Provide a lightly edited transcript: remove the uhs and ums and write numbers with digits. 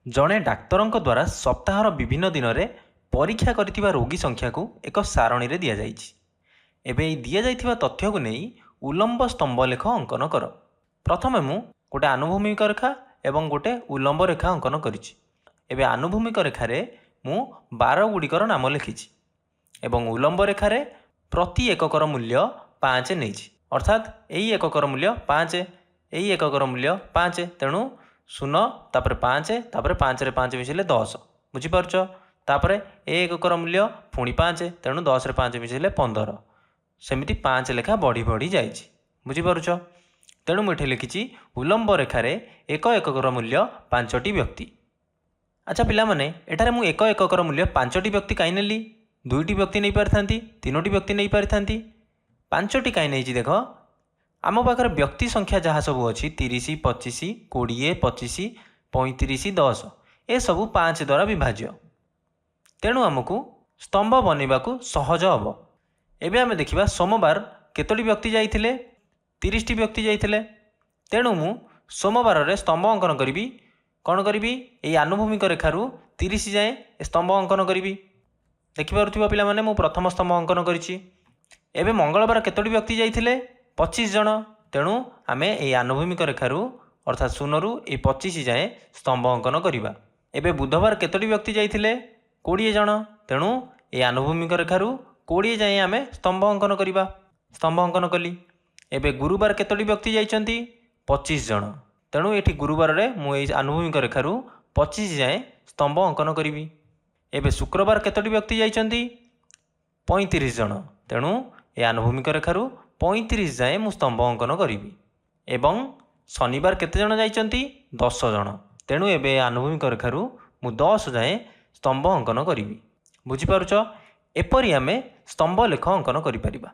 ଜଣେ ଡାକ୍ତରଙ୍କ ଦ୍ୱାରା ସପ୍ତାହର ବିଭିନ୍ନ ଦିନରେ ପରୀକ୍ଷା କରିଥିବା ରୋଗୀ ସଂଖ୍ୟାକୁ ଏକ ସାରଣୀରେ ଦିଆଯାଇଛି। ଏବେ ଏହି ଦିଆଯାଇଥିବା ତଥ୍ୟକୁ ନେଇ ଉଲମ୍ବ ସ୍ତମ୍ଭଲେଖ ଅଙ୍କନ କର। ପ୍ରଥମେ ମୁଁ ଗୋଟେ ଆନୁଭୂମିକ ରେଖା ଏବଂ ଗୋଟେ ଉଲମ୍ବ ରେଖା ଅଙ୍କନ କରିଛି। ଏବେ ଆନୁଭୂମିକ ରେଖାରେ ମୁଁ ବାର ଗୁଡ଼ିକର ନାମ ଲେଖିଛି ଏବଂ ଉଲମ୍ବ ରେଖାରେ ପ୍ରତି ଏକକର ମୂଲ୍ୟ 5 ନେଇଛି। ଅର୍ଥାତ୍ ଏହି ଏକକର ମୂଲ୍ୟ 5, ଏହି ଏକକର ମୂଲ୍ୟ 5, ତେଣୁ 0 ତାପରେ 5 ତାପରେ 5ରେ 5 ମିଶିଲେ 10, ବୁଝିପାରୁଛ। ତାପରେ ଏ ଏକକର ମୂଲ୍ୟ ପୁଣି 5, ତେଣୁ 10ରେ 5 ମିଶିଲେ 15, ସେମିତି 5 ଲେଖା ବଢ଼ି ବଢ଼ି ଯାଇଛି, ବୁଝିପାରୁଛ। ତେଣୁ ମୁଁ ଏଠି ଲେଖିଛି ଉଲମ୍ବ ରେଖାରେ ଏକ ଏକକର ମୂଲ୍ୟ 5ଟି ବ୍ୟକ୍ତି। ଆଚ୍ଛା ପିଲାମାନେ, ଏଠାରେ ମୁଁ ଏକ ଏକକର ମୂଲ୍ୟ 5ଟି ବ୍ୟକ୍ତି କାହିଁ ନେଲି? 2ଟି ବ୍ୟକ୍ତି ନେଇପାରିଥାନ୍ତି, 3ଟି ବ୍ୟକ୍ତି ନେଇପାରିଥାନ୍ତି, 5ଟି କାହିଁ ନେଇଛି ଦେଖ। ଆମ ପାଖରେ ବ୍ୟକ୍ତି ସଂଖ୍ୟା ଯାହା ସବୁ ଅଛି 30, 25, 20, 25, 35, 10 ଏସବୁ 5 ଦ୍ୱାରା ବିଭାଜ୍ୟ। ତେଣୁ ଆମକୁ ସ୍ତମ୍ଭ ବନେଇବାକୁ ସହଜ ହେବ। ଏବେ ଆମେ ଦେଖିବା ସୋମବାର କେତୋଟି ବ୍ୟକ୍ତି ଯାଇଥିଲେ? 30ଟି ବ୍ୟକ୍ତି ଯାଇଥିଲେ। ତେଣୁ ମୁଁ ସୋମବାରରେ ସ୍ତମ୍ଭ ଅଙ୍କନ କରିବି। କ'ଣ କରିବି? ଏହି ଆନୁଭୂମିକ ରେଖାରୁ 30 ଯାଏଁ ସ୍ତମ୍ଭ ଅଙ୍କନ କରିବି। ଦେଖିପାରୁଥିବ ପିଲାମାନେ, ମୁଁ ପ୍ରଥମ ସ୍ତମ୍ଭ ଅଙ୍କନ କରିଛି। ଏବେ ମଙ୍ଗଳବାର କେତୋଟି ବ୍ୟକ୍ତି ଯାଇଥିଲେ? 25 ଜଣ। ତେଣୁ ଆମେ ଏହି ଆନୁଭୂମିକ ରେଖାରୁ ଅର୍ଥାତ୍ 0ରୁ ଏହି 25 ଯାଏଁ ସ୍ତମ୍ଭ ଅଙ୍କନ କରିବା। ଏବେ ବୁଧବାର କେତୋଟି ବ୍ୟକ୍ତି ଯାଇଥିଲେ? 20 ଜଣ। ତେଣୁ ଏହି ଆନୁଭୂମିକ ରେଖାରୁ 20 ଯାଏଁ ଆମେ ସ୍ତମ୍ଭ ଅଙ୍କନ କରିବା। ସ୍ତମ୍ଭ ଅଙ୍କନ କଲି। ଏବେ ଗୁରୁବାର କେତୋଟି ବ୍ୟକ୍ତି ଯାଇଛନ୍ତି? 25 ଜଣ। ତେଣୁ ଏଠି ଗୁରୁବାରରେ ମୁଁ ଏହି ଆନୁଭୂମିକ ରେଖାରୁ 25 ଯାଏଁ ସ୍ତମ୍ଭ ଅଙ୍କନ କରିବି। ଏବେ ଶୁକ୍ରବାର କେତୋଟି ବ୍ୟକ୍ତି ଯାଇଛନ୍ତି? 35 ଜଣ। ତେଣୁ ଏ ଆନୁଭୂମିକ ରେଖାରୁ 35 ଯାଏଁ ମୁଁ ସ୍ତମ୍ଭ ଅଙ୍କନ କରିବି। ଏବଂ ଶନିବାର କେତେ ଜଣ ଯାଇଛନ୍ତି? 10 ଜଣ। ତେଣୁ ଏବେ ଆନୁଭୂମିକ ରେଖାରୁ ମୁଁ 10 ଯାଏଁ ସ୍ତମ୍ଭ ଅଙ୍କନ କରିବି। ବୁଝିପାରୁଛ? ଏପରି ଆମେ ସ୍ତମ୍ଭ ଲେଖ ଅଙ୍କନ କରିପାରିବା।